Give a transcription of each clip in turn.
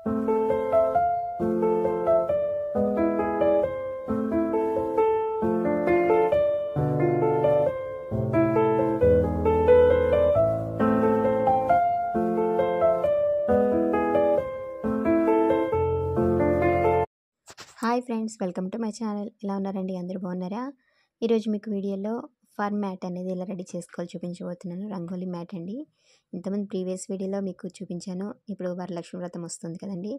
Hi friends, welcome to my channel. ఎలా ఉన్నారండి? అందరూ బాగున్నారా? ఈరోజు మీకు వీడియోలో ఫర్ మ్యాట్ అనేది ఎలా రెడీ చేసుకోవాలో చూపించబోతున్నాను. రంగోలీ మ్యాట్ అండి. ఇంతకుముందు ప్రీవియస్ వీడియోలో మీకు చూపించాను. ఇప్పుడు వరలక్ష్మి వ్రతం వస్తుంది కదండి,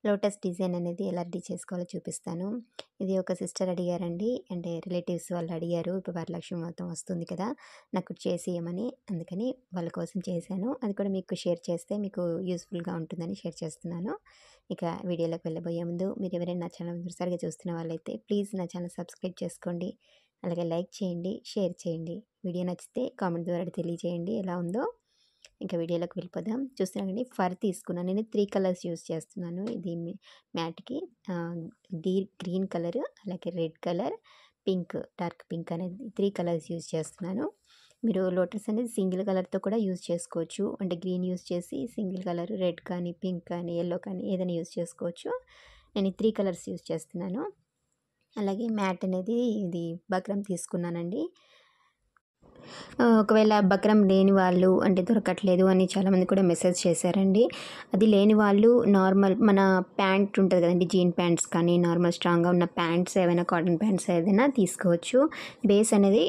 లోటస్ డిజైన్ అనేది ఎలా రెడీ చేసుకోవాలో చూపిస్తాను. ఇది ఒక సిస్టర్ అడిగారండి, అంటే రిలేటివ్స్ వాళ్ళు అడిగారు. ఇప్పుడు వరలక్ష్మి వ్రతం వస్తుంది కదా, నాకు చేసి ఇవ్వమని, అందుకని వాళ్ళ కోసం చేశాను. అది కూడా మీకు షేర్ చేస్తే మీకు యూస్ఫుల్గా ఉంటుందని షేర్ చేస్తున్నాను. ఇక వీడియోలోకి వెళ్ళబోయే ముందు మీరు ఎవరైనా నా ఛానల్ మొదటిసారిగా చూస్తున్న వాళ్ళైతే ప్లీజ్ నా ఛానల్ సబ్స్క్రైబ్ చేసుకోండి, అలాగే లైక్ చేయండి, షేర్ చేయండి. వీడియో నచ్చితే కామెంట్ ద్వారా తెలియజేయండి ఎలా ఉందో. ఇంకా వీడియోలోకి వెళ్ళిపోదాం. చూస్తున్నానండి, ఫర్ తీసుకున్నాను. నేను 3 కలర్స్ యూస్ చేస్తున్నాను ఇది మ్యాట్కి. గ్రీన్ కలర్, అలాగే red colour, pink, dark pink అనేది 3 కలర్స్ యూస్ చేస్తున్నాను. మీరు లోటస్ అనేది సింగిల్ కలర్తో కూడా యూజ్ చేసుకోవచ్చు. అంటే గ్రీన్ యూజ్ చేసి సింగిల్ కలర్, రెడ్ కానీ, పింక్ కానీ, ఎల్లో కానీ ఏదైనా యూజ్ చేసుకోవచ్చు. నేను 3 కలర్స్ యూజ్ చేస్తున్నాను. అలాగే మ్యాట్ అనేది ఇది బక్రం తీసుకున్నానండి. ఒకవేళ బక్రం లేని వాళ్ళు, అంటే దొరకట్లేదు అని చాలామంది కూడా మెసేజ్ చేశారండి. అది లేని వాళ్ళు నార్మల్ మన ప్యాంట్ ఉంటుంది కదండి, జీన్ ప్యాంట్స్ కానీ, నార్మల్ స్ట్రాంగ్గా ఉన్న ప్యాంట్స్ ఏవైనా, కాటన్ ప్యాంట్స్ ఏదైనా తీసుకోవచ్చు. బేస్ అనేది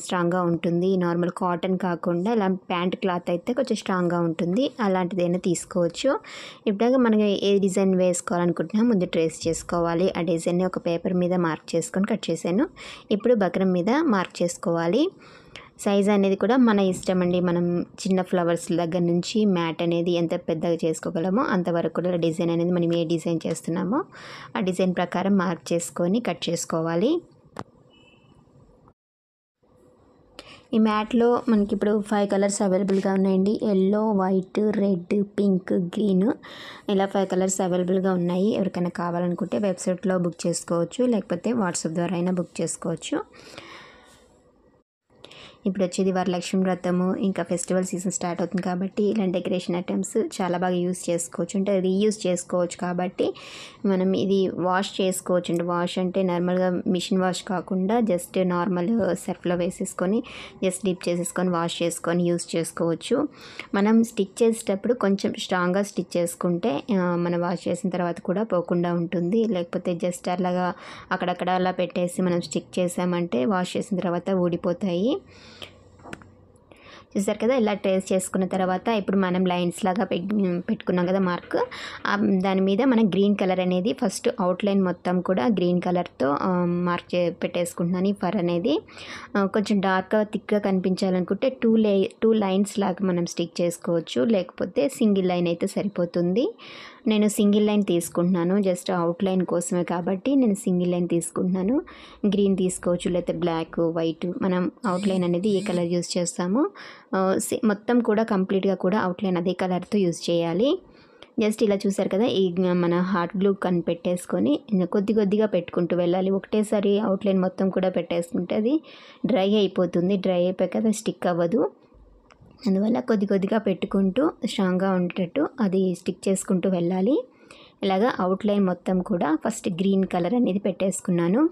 స్ట్రాంగ్గా ఉంటుంది. నార్మల్ కాటన్ కాకుండా ఇలా ప్యాంట్ క్లాత్ అయితే కొంచెం స్ట్రాంగ్గా ఉంటుంది. అలాంటిదైనా తీసుకోవచ్చు. ఇప్పుడు మనం ఏ డిజైన్ వేసుకోవాలనుకుంటున్నా ముందు ట్రేస్ చేసుకోవాలి. ఆ డిజైన్ని ఒక పేపర్ మీద మార్క్ చేసుకొని కట్ చేశాను. ఇప్పుడు బక్రం మీద మార్క్ చేసుకోవాలి. సైజ్ అనేది కూడా మన ఇష్టం అండి. మనం చిన్న ఫ్లవర్స్ దగ్గర నుంచి మ్యాట్ అనేది ఎంత పెద్దగా చేసుకోగలమో అంతవరకు కూడా డిజైన్ అనేది మనం ఏ డిజైన్ చేస్తున్నామో ఆ డిజైన్ ప్రకారం మార్క్ చేసుకొని కట్ చేసుకోవాలి. ఈ మ్యాట్లో మనకి ఇప్పుడు 5 కలర్స్ అవైలబుల్గా ఉన్నాయండి. Yellow, white, red, pink, green, ఇలా 5 కలర్స్ అవైలబుల్గా ఉన్నాయి. ఎవరికైనా కావాలనుకుంటే వెబ్సైట్లో బుక్ చేసుకోవచ్చు, లేకపోతే వాట్సాప్ ద్వారా అయినా బుక్ చేసుకోవచ్చు. ఇప్పుడు వచ్చేది వరలక్ష్మి వ్రతము, ఇంకా ఫెస్టివల్ సీజన్ స్టార్ట్ అవుతుంది కాబట్టి ఇలాంటి డెకరేషన్ ఐటమ్స్ చాలా బాగా యూస్ చేసుకోవచ్చు, అంటే రీయూస్ చేసుకోవచ్చు. కాబట్టి మనం ఇది వాష్ చేసుకోవచ్చు. అంటే వాష్ అంటే నార్మల్గా మిషన్ వాష్ కాకుండా జస్ట్ నార్మల్ సర్ఫ్లో వేసేసుకొని జస్ట్ డిప్ చేసేసుకొని వాష్ చేసుకొని యూస్ చేసుకోవచ్చు. మనం స్టిచ్ చేసేటప్పుడు కొంచెం స్ట్రాంగ్గా స్టిచ్ చేసుకుంటే మనం వాష్ చేసిన తర్వాత కూడా పోకుండా ఉంటుంది. లేకపోతే జస్ట్ అలాగా అక్కడక్కడ అలా పెట్టేసి మనం స్టిక్ చేసామంటే వాష్ చేసిన తర్వాత ఊడిపోతాయి. చూసారు కదా, ఇలా ట్రేస్ చేసుకున్న తర్వాత ఇప్పుడు మనం లైన్స్ లాగా పెట్టుకున్నాం కదా మార్క్, దాని మీద మనం గ్రీన్ కలర్ అనేది ఫస్ట్ అవుట్లైన్ మొత్తం కూడా గ్రీన్ కలర్తో మార్క్ పెట్టేసుకుంటున్నాను. ఈ ఫర్ అనేది కొంచెం డార్క్గా థిక్గా కనిపించాలనుకుంటే 2 లైన్స్ లాగా మనం స్టిక్ చేసుకోవచ్చు, లేకపోతే సింగిల్ లైన్ అయితే సరిపోతుంది. నేను సింగిల్ లైన్ తీసుకుంటున్నాను, జస్ట్ అవుట్లైన్ కోసమే కాబట్టి నేను సింగిల్ లైన్ తీసుకుంటున్నాను. గ్రీన్ తీసుకోవచ్చు, లేకపోతే బ్లాక్, వైట్, మనం అవుట్లైన్ అనేది ఏ కలర్ యూస్ చేస్తామో మొత్తం కూడా కంప్లీట్గా కూడా అవుట్లైన్ అదే కలర్తో యూస్ చేయాలి. జస్ట్ ఇలా చూసారు కదా, ఈ మన హాట్ గ్లూ కనిపెట్టేసుకొని కొద్దిగా పెట్టుకుంటూ వెళ్ళాలి. ఒకటేసారి అవుట్లైన్ మొత్తం కూడా పెట్టేసుకుంటే అది డ్రై అయిపోతుంది. డ్రై అయిపోయాక కదా స్టిక్ అవ్వదు. అందువల్ల కొద్దిగా పెట్టుకుంటూ స్ట్రాంగ్గా ఉండేటట్టు అది స్టిక్ చేసుకుంటూ వెళ్ళాలి. ఇలాగా అవుట్లైన్ మొత్తం కూడా ఫస్ట్ గ్రీన్ కలర్ అనేది పెట్టేసుకున్నాను.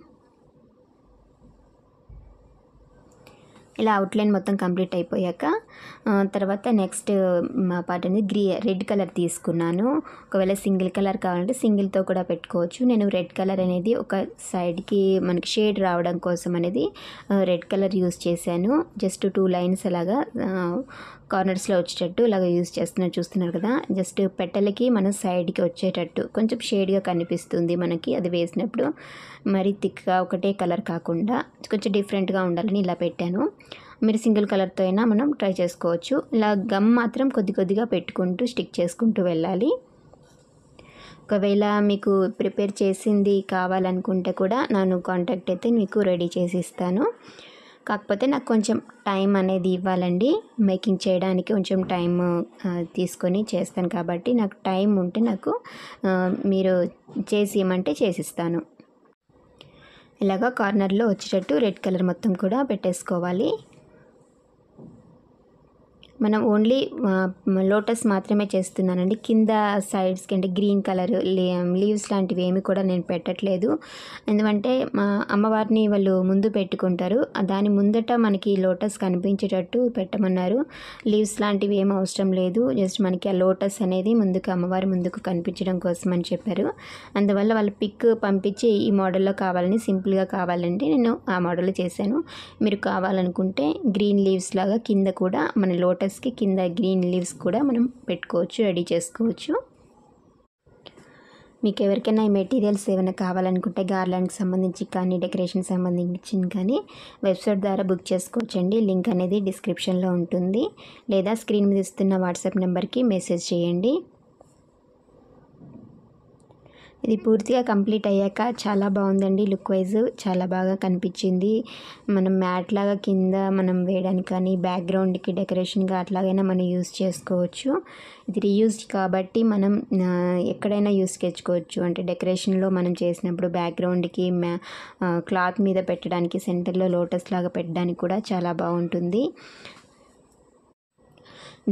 ఇలా అవుట్లైన్ మొత్తం కంప్లీట్ అయిపోయాక తర్వాత నెక్స్ట్ పార్ట్ అనేది రెడ్ కలర్ తీసుకున్నాను. ఒకవేళ సింగిల్ కలర్ కావాలంటే సింగిల్తో కూడా పెట్టుకోవచ్చు. నేను రెడ్ కలర్ అనేది ఒక సైడ్కి మనకి షేడ్ రావడం కోసం అనేది రెడ్ కలర్ యూస్ చేశాను. జస్ట్ 2 లైన్స్ అలాగా కార్నర్స్లో వచ్చేటట్టు ఇలాగ యూస్ చేస్తున్నారు. చూస్తున్నారు కదా, జస్ట్ పెట్టలకి మన సైడ్కి వచ్చేటట్టు కొంచెం షేడ్గా కనిపిస్తుంది మనకి అది వేసినప్పుడు. మరీ థిక్గా ఒకటే కలర్ కాకుండా కొంచెం డిఫరెంట్గా ఉండాలని ఇలా పెట్టాను. మీరు సింగిల్ కలర్తో అయినా మనం ట్రై చేసుకోవచ్చు. ఇలా గమ్ మాత్రం కొద్దిగా పెట్టుకుంటూ స్టిక్ చేసుకుంటూ వెళ్ళాలి. ఒకవేళ మీకు ప్రిపేర్ చేసింది కావాలనుకుంటే కూడా నన్ను కాంటాక్ట్ అయితే మీకు రెడీ చేసి ఇస్తాను. కాకపోతే నాకు కొంచెం టైం అనేది ఇవ్వాలండి. మేకింగ్ చేయడానికి కొంచెం టైం తీసుకొని చేస్తాను కాబట్టి నాకు టైం ఉంటే నాకు మీరు చేసి ఇవ్వమంటే చేసిస్తాను. ఇలాగా కార్నర్లో వచ్చేటట్టు రెడ్ కలర్ మొత్తం కూడా పెట్టేసుకోవాలి. మనం ఓన్లీ లోటస్ మాత్రమే చేస్తున్నానండి. కింద సైడ్స్కి అంటే గ్రీన్ కలర్ లీవ్స్ లాంటివి ఏమి కూడా నేను పెట్టట్లేదు. ఎందుకంటే మా అమ్మవారిని వాళ్ళు ముందు పెట్టుకుంటారు, దాని ముందట మనకి లోటస్ కనిపించేటట్టు పెట్టమన్నారు. లీవ్స్ లాంటివి ఏం అవసరం లేదు, జస్ట్ మనకి ఆ లోటస్ అనేది ముందుకు అమ్మవారి ముందుకు కనిపించడం కోసం అని చెప్పారు. అందువల్ల వాళ్ళు పిక్ పంపించి ఈ మోడల్లో కావాలని, సింపుల్గా కావాలంటే నేను ఆ మోడల్ చేశాను. మీరు కావాలనుకుంటే గ్రీన్ లీవ్స్ లాగా కింద కూడా మన లోటస్కి కింద గ్రీన్ లీవ్స్ కూడా మనం పెట్టుకోవచ్చు, రెడీ చేసుకోవచ్చు. మీకు ఎవరికైనా ఈ మెటీరియల్స్ ఏమైనా కావాలనుకుంటే గార్లాండ్కి సంబంధించి కానీ డెకరేషన్ సంబంధించి కానీ వెబ్సైట్ ద్వారా బుక్ చేసుకోవచ్చండి. లింక్ అనేది డిస్క్రిప్షన్లో ఉంటుంది, లేదా స్క్రీన్ మీద ఇస్తున్న వాట్సాప్ నెంబర్కి మెసేజ్ చేయండి. ఇది పూర్తిగా కంప్లీట్ అయ్యాక చాలా బాగుందండి. లుక్ వైజ్ చాలా బాగా కనిపించింది. మనం మ్యాట్ లాగా కింద మనం వేయడానికి కానీ బ్యాక్గ్రౌండ్కి డెకరేషన్గా అట్లాగైనా మనం యూస్ చేసుకోవచ్చు. ఇది రీయూజ్డ్ కాబట్టి మనం ఎక్కడైనా యూస్ చేసుకోవచ్చు. అంటే డెకరేషన్లో మనం చేసినప్పుడు బ్యాక్గ్రౌండ్కి క్లాత్ మీద పెట్టడానికి, సెంటర్లో లోటస్ లాగా పెట్టడానికి కూడా చాలా బాగుంటుంది.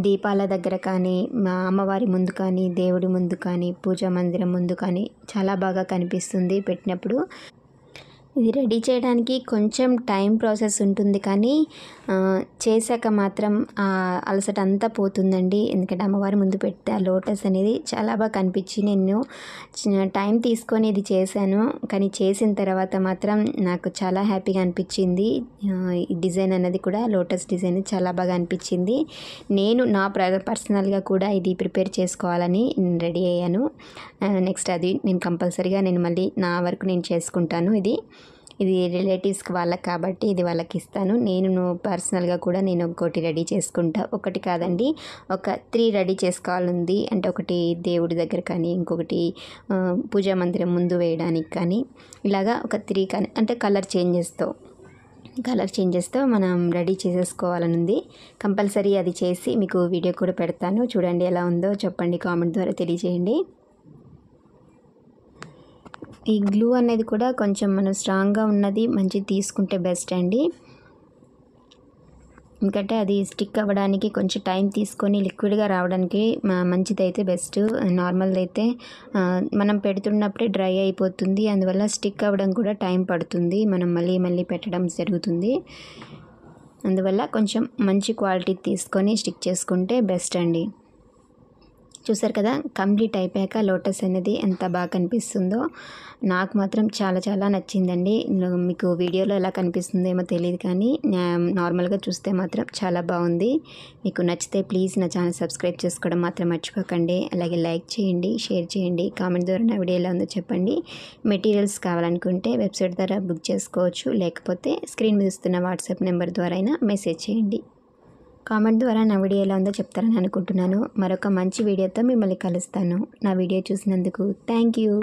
దీపాల దగ్గర కానీ, మా అమ్మవారి ముందు కానీ, దేవుడి ముందు కానీ, పూజా మందిరం ముందు కానీ చాలా బాగా కనిపిస్తుంది పెట్టినప్పుడు. ఇది రెడీ చేయడానికి కొంచెం టైం ప్రాసెస్ ఉంటుంది, కానీ చేశాక మాత్రం అలసట అంతా పోతుందండి. ఎందుకంటే అమ్మవారి ముందు పెడితే ఆ లోటస్ అనేది చాలా బాగా కనిపించి నేను టైం తీసుకొని ఇది చేశాను, కానీ చేసిన తర్వాత మాత్రం నాకు చాలా హ్యాపీగా అనిపించింది. ఈ డిజైన్ అనేది కూడా లోటస్ డిజైన్ చాలా బాగా అనిపించింది. నేను నా పర్సనల్గా కూడా ఇది ప్రిపేర్ చేసుకోవాలని రెడీ అయ్యాను. నెక్స్ట్ అది నేను కంపల్సరీగా నేను మళ్ళీ నా వరకు నేను చేసుకుంటాను. ఇది రిలేటివ్స్కి వాళ్ళకి కాబట్టి ఇది వాళ్ళకి ఇస్తాను. నేను పర్సనల్గా కూడా నేను ఒకటి రెడీ చేసుకుంటా. ఒకటి కాదండి, ఒక 3 రెడీ చేసుకోవాలంది. అంటే ఒకటి దేవుడి దగ్గర కానీ, ఇంకొకటి పూజా మందిరం ముందు వేయడానికి కానీ, ఇలాగా ఒక 3 కానీ, అంటే కలర్ చేంజెస్తో మనం రెడీ చేసేసుకోవాలని ఉంది. కంపల్సరీ అది చేసి మీకు వీడియో కూడా పెడతాను. చూడండి ఎలా ఉందో చెప్పండి, కామెంట్ ద్వారా తెలియజేయండి. ఈ గ్లూ అనేది కూడా కొంచెం మనం స్ట్రాంగ్గా ఉన్నది మంచిది తీసుకుంటే బెస్ట్ అండి. ఎందుకంటే అది స్టిక్ అవ్వడానికి కొంచెం టైం తీసుకొని లిక్విడ్గా రావడానికి మంచిదైతే బెస్ట్. నార్మల్ది అయితే మనం పెడుతున్నప్పుడే డ్రై అయిపోతుంది, అందువల్ల స్టిక్ అవ్వడం కూడా టైం పడుతుంది, మనం మళ్ళీ పెట్టడం జరుగుతుంది. అందువల్ల కొంచెం మంచి క్వాలిటీ తీసుకొని స్టిక్ చేసుకుంటే బెస్ట్ అండి. చూసారు కదా, కంప్లీట్ అయిపోయాక లోటస్ అనేది ఎంత బాగా కనిపిస్తుందో. నాకు మాత్రం చాలా నచ్చిందండి. మీకు వీడియోలో ఎలా కనిపిస్తుందో ఏమో తెలియదు, కానీ నార్మల్గా చూస్తే మాత్రం చాలా బాగుంది. మీకు నచ్చితే ప్లీజ్ నా ఛానల్ సబ్స్క్రైబ్ చేసుకోవడం మాత్రం మర్చిపోకండి. అలాగే లైక్ చేయండి, షేర్ చేయండి, కామెంట్ ద్వారా నా వీడియో ఎలా ఉందో చెప్పండి. మెటీరియల్స్ కావాలనుకుంటే వెబ్సైట్ ద్వారా బుక్ చేసుకోవచ్చు, లేకపోతే స్క్రీన్ మీద ఇస్తున్న వాట్సాప్ నెంబర్ ద్వారా అయినా మెసేజ్ చేయండి. కామెంట్ ద్వారా నా వీడియో ఎలా ఉందో చెప్తారని అనుకుంటున్నాను. మరొక మంచి వీడియోతో మిమ్మల్ని కలుస్తాను. నా వీడియో చూసినందుకు థ్యాంక్ యూ.